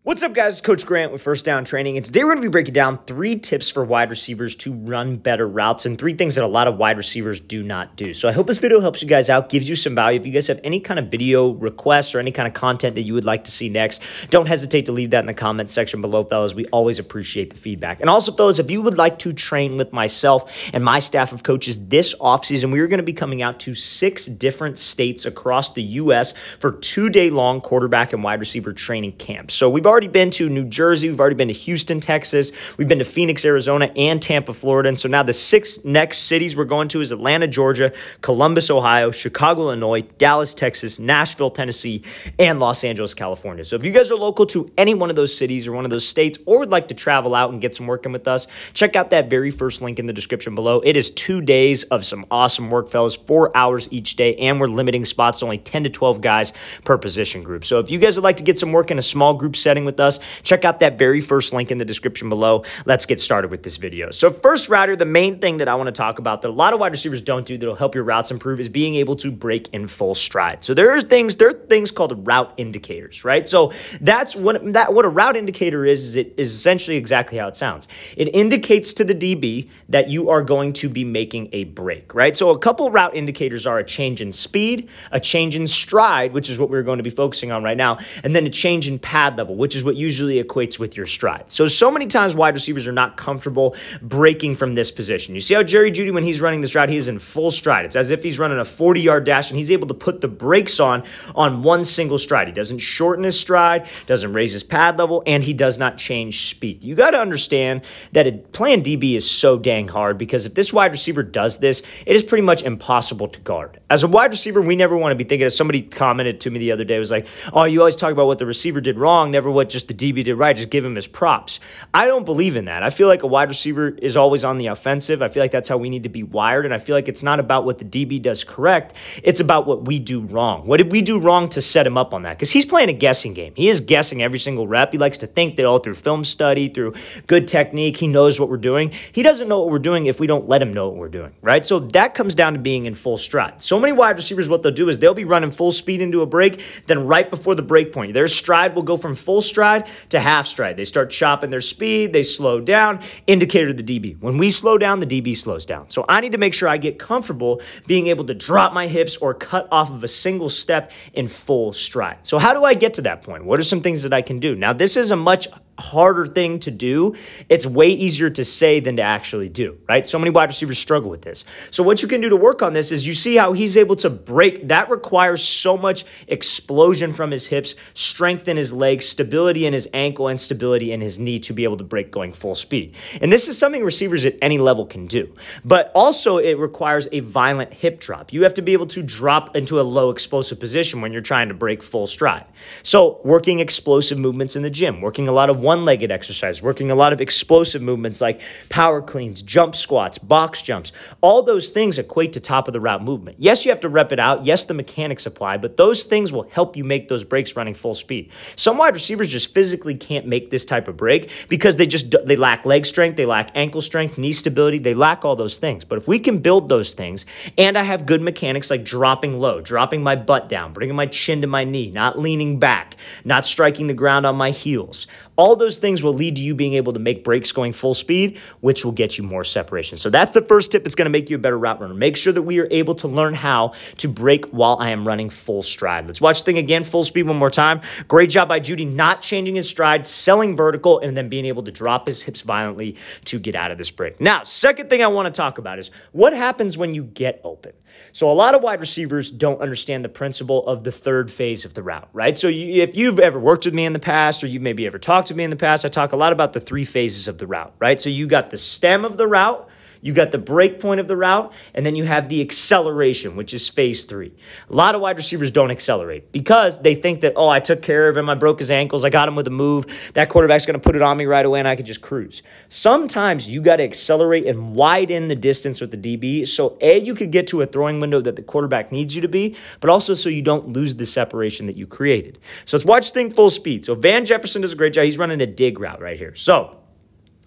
What's up, guys? It's Coach Grant with First Down Training, and today we're going to be breaking down 3 tips for wide receivers to run better routes and 3 things that a lot of wide receivers do not do. So I hope this video helps you guys out, gives you some value. If you guys have any kind of video requests or any kind of content that you would like to see next, don't hesitate to leave that in the comment section below, fellas. We always appreciate the feedback. And also, fellas, if you would like to train with myself and my staff of coaches this offseason, we are going to be coming out to 6 different states across the U.S. for 2-day-long quarterback and wide receiver training camps. So we've already been to New Jersey. We've already been to Houston, Texas. We've been to Phoenix, Arizona, and Tampa, Florida. And so now the 6 next cities we're going to is Atlanta, Georgia, Columbus, Ohio, Chicago, Illinois, Dallas, Texas, Nashville, Tennessee, and Los Angeles, California. So if you guys are local to any one of those cities or one of those states or would like to travel out and get some work in with us, check out that very first link in the description below. It is 2 days of some awesome work, fellas, 4 hours each day, and we're limiting spots to only 10 to 12 guys per position group. So if you guys would like to get some work in a small group setting with us, check out that very first link in the description below. Let's get started with this video. So first router, the main thing that I want to talk about that a lot of wide receivers don't do that'll help your routes improve is being able to break in full stride. So there are things called route indicators, right? So that's what a route indicator is it is essentially exactly how it sounds. It indicates to the DB that you are going to be making a break, right? So a couple route indicators are a change in speed, a change in stride, which is what we're going to be focusing on right now, and then a change in pad level, which is what usually equates with your stride. So many times wide receivers are not comfortable breaking from this position. You see how Jerry Jeudy, when he's running this route, he is in full stride. It's as if he's running a 40-yard dash, and he's able to put the brakes on one single stride. He doesn't shorten his stride, doesn't raise his pad level, and he does not change speed. You got to understand that playing DB is so dang hard because if this wide receiver does this, it is pretty much impossible to guard. As a wide receiver, we never want to be thinking, as somebody commented to me the other day, was like, oh, you always talk about what the receiver did wrong, never what just the DB did right, just give him his props. I don't believe in that. I feel like a wide receiver is always on the offensive. I feel like that's how we need to be wired, and I feel like it's not about what the DB does correct. It's about what we do wrong. What did we do wrong to set him up on that? Because he's playing a guessing game. He is guessing every single rep. He likes to think that all through film study, through good technique, he knows what we're doing. He doesn't know what we're doing if we don't let him know what we're doing, right? So that comes down to being in full stride. So many wide receivers, what they'll do is they'll be running full speed into a break, then right before the break point, their stride will go from full stride to half stride. They start chopping their speed, they slow down, indicator to the DB. When we slow down, the DB slows down. So I need to make sure I get comfortable being able to drop my hips or cut off of a single step in full stride. So how do I get to that point? What are some things that I can do? Now, this is a much harder thing to do. It's way easier to say than to actually do, right? So many wide receivers struggle with this. So what you can do to work on this is you see how he's able to break. That requires so much explosion from his hips, strength in his legs, stability in his ankle, and stability in his knee to be able to break going full speed. And this is something receivers at any level can do. But also it requires a violent hip drop. You have to be able to drop into a low explosive position when you're trying to break full stride. So working explosive movements in the gym, working a lot of one-legged exercise, working a lot of explosive movements like power cleans, jump squats, box jumps. All those things equate to top of the route movement. Yes, you have to rep it out. Yes, the mechanics apply, but those things will help you make those breaks running full speed. Some wide receivers just physically can't make this type of break because they lack leg strength, they lack ankle strength, knee stability, they lack all those things. But if we can build those things, and I have good mechanics like dropping low, dropping my butt down, bringing my chin to my knee, not leaning back, not striking the ground on my heels, all those things will lead to you being able to make breaks going full speed, which will get you more separation. So that's the first tip that's going to make you a better route runner. Make sure that we are able to learn how to break while I am running full stride. Let's watch the thing again, full speed one more time. Great job by Jeudy not changing his stride, selling vertical, and then being able to drop his hips violently to get out of this break. Now, second thing I want to talk about is what happens when you get open. So a lot of wide receivers don't understand the principle of the third phase of the route, right? So if you've ever worked with me in the past or you've maybe ever talked to me in the past, I talk a lot about the 3 phases of the route, right? So you got the stem of the route, you got the break point of the route, and then you have the acceleration, which is phase 3. A lot of wide receivers don't accelerate because they think that, oh, I took care of him, I broke his ankles, I got him with a move, that quarterback's going to put it on me right away and I can just cruise. Sometimes you got to accelerate and widen the distance with the DB so A, you could get to a throwing window that the quarterback needs you to be, but also so you don't lose the separation that you created. So let's watch the thing full speed. So Van Jefferson does a great job. He's running a dig route right here. So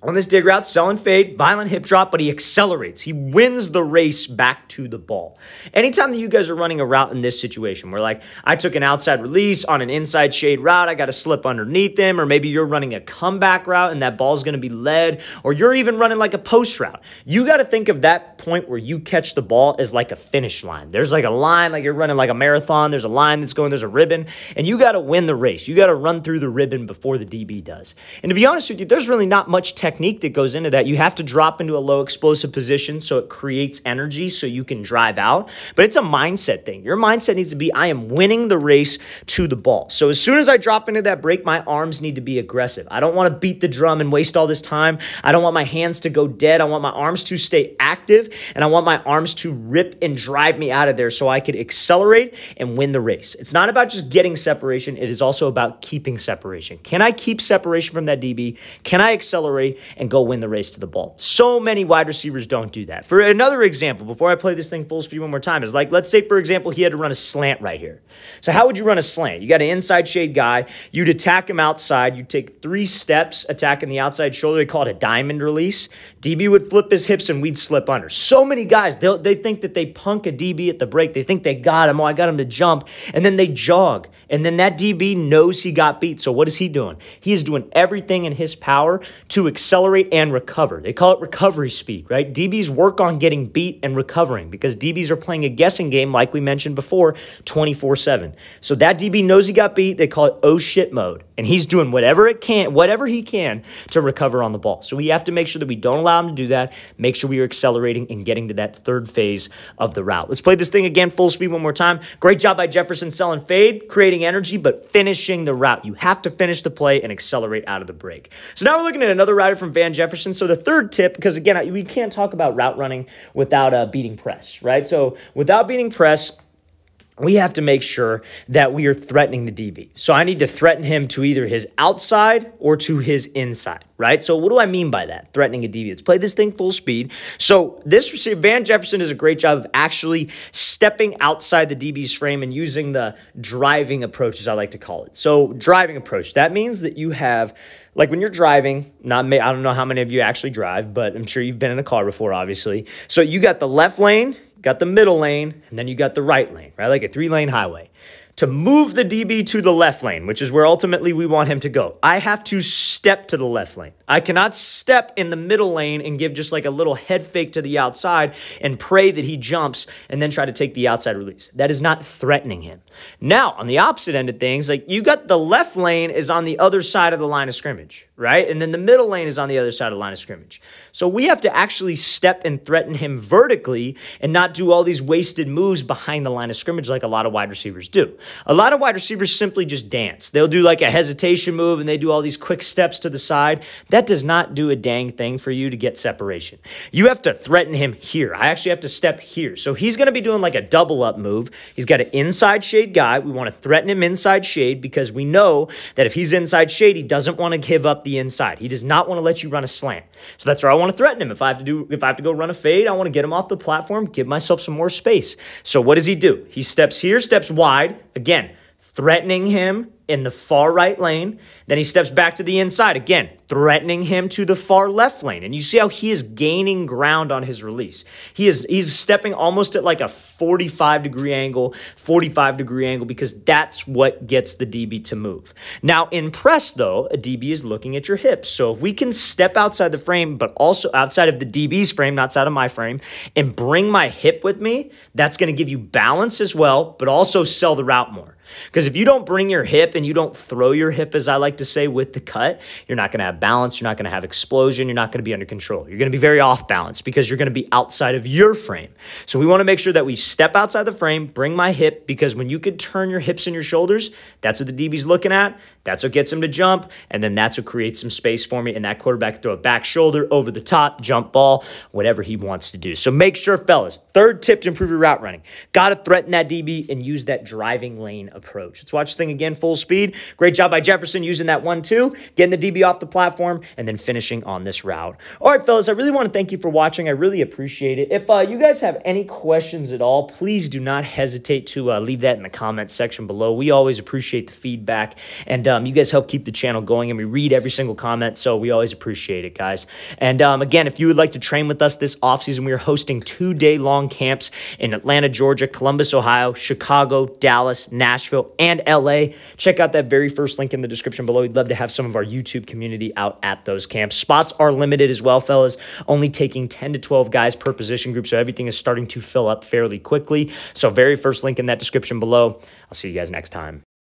On this dig route, sell and fade, violent hip drop, but he accelerates. He wins the race back to the ball. Anytime that you guys are running a route in this situation where, like, I took an outside release on an inside shade route, I got to slip underneath him, or maybe you're running a comeback route and that ball's going to be led, or you're even running like a post route. You got to think of that point where you catch the ball as like a finish line. There's like a line, like you're running like a marathon. There's a line that's going, there's a ribbon, and you got to win the race. You got to run through the ribbon before the DB does. And to be honest with you, there's really not much technique that goes into that. You have to drop into a low explosive position so it creates energy so you can drive out. But it's a mindset thing. Your mindset needs to be, I am winning the race to the ball. So as soon as I drop into that break, my arms need to be aggressive. I don't want to beat the drum and waste all this time. I don't want my hands to go dead. I want my arms to stay active, and I want my arms to rip and drive me out of there so I could accelerate and win the race. It's not about just getting separation. It is also about keeping separation. Can I keep separation from that DB? Can I accelerate and go win the race to the ball? So many wide receivers don't do that. For another example, before I play this thing full speed one more time, is like, let's say, for example, he had to run a slant right here. So how would you run a slant? You got an inside shade guy. You'd attack him outside. You'd take 3 steps attacking the outside shoulder. They call it a diamond release. DB would flip his hips and we'd slip under. So many guys, they think that they punk a DB at the break. They think they got him. Oh, I got him to jump. And then they jog. And then that DB knows he got beat. So what is he doing? He is doing everything in his power to accelerate and recover. They call it recovery speed, right? DBs work on getting beat and recovering because DBs are playing a guessing game, like we mentioned before, 24/7. So that DB knows he got beat. They call it oh shit mode. And he's doing whatever he can to recover on the ball. So we have to make sure that we don't allow him to do that. Make sure we are accelerating and getting to that third phase of the route. Let's play this thing again, full speed one more time. Great job by Jefferson selling fade, creating energy, but finishing the route. You have to finish the play and accelerate out of the break. So now we're looking at another router from Van Jefferson. So the third tip, because again, we can't talk about route running without beating press, right? So without beating press, we have to make sure that we are threatening the DB. So I need to threaten him to either his outside or to his inside, right? So what do I mean by that? Threatening a DB. Let's play this thing full speed. So this Van Jefferson does a great job of actually stepping outside the DB's frame and using the driving approach, as I like to call it. So driving approach, that means that you have, like when you're driving, I don't know how many of you actually drive, but I'm sure you've been in a car before, obviously. So you got the left lane, got the middle lane, and then you got the right lane, right? Like a 3-lane highway. To move the DB to the left lane, which is where ultimately we want him to go, I have to step to the left lane. I cannot step in the middle lane and give just like a little head fake to the outside and pray that he jumps and then try to take the outside release. That is not threatening him. Now, on the opposite end of things, like you got the left lane is on the other side of the line of scrimmage, right? And then the middle lane is on the other side of the line of scrimmage. So we have to actually step and threaten him vertically and not do all these wasted moves behind the line of scrimmage like a lot of wide receivers do. A lot of wide receivers simply just dance. They'll do like a hesitation move and they do all these quick steps to the side. That does not do a dang thing for you to get separation. You have to threaten him here. I actually have to step here. So he's going to be doing like a double up move. He's got an inside shade guy. We want to threaten him inside shade because we know that if he's inside shade, he doesn't want to give up the inside. He does not want to let you run a slant. So that's where I want to threaten him. If I have to go run a fade, I want to get him off the platform, give myself some more space. So what does he do? He steps here, steps wide. Again, threatening him in the far right lane. Then he steps back to the inside. Again, threatening him to the far left lane. And you see how he is gaining ground on his release. He's stepping almost at like a 45-degree angle, 45-degree angle, because that's what gets the DB to move. Now, in press, though, a DB is looking at your hips. So if we can step outside the frame, but also outside of the DB's frame, not outside of my frame, and bring my hip with me, that's going to give you balance as well, but also sell the route more. Because if you don't bring your hip and you don't throw your hip, as I like to say, with the cut, you're not going to have balance. You're not going to have explosion. You're not going to be under control. You're going to be very off balance because you're going to be outside of your frame. So we want to make sure that we step outside the frame, bring my hip, because when you can turn your hips and your shoulders, that's what the DB's looking at. That's what gets him to jump. And then that's what creates some space for me. And that quarterback can throw a back shoulder, over the top, jump ball, whatever he wants to do. So make sure, fellas, third tip to improve your route running. Got to threaten that DB and use that driving lane approach. Let's watch this thing again full speed. Great job by Jefferson using that 1-2, getting the DB off the platform, and then finishing on this route. All right, fellas, I really want to thank you for watching. I really appreciate it. If you guys have any questions at all, please do not hesitate to leave that in the comments section below. We always appreciate the feedback, and you guys help keep the channel going, and we read every single comment, so we always appreciate it, guys. And again, if you would like to train with us this offseason, we are hosting 2-day-long camps in Atlanta, Georgia, Columbus, Ohio, Chicago, Dallas, Nashville, and LA. Check out that very first link in the description below. We'd love to have some of our YouTube community out at those camps. Spots are limited as well, fellas, only taking 10 to 12 guys per position group, so everything is starting to fill up fairly quickly. So very first link in that description below. I'll see you guys next time.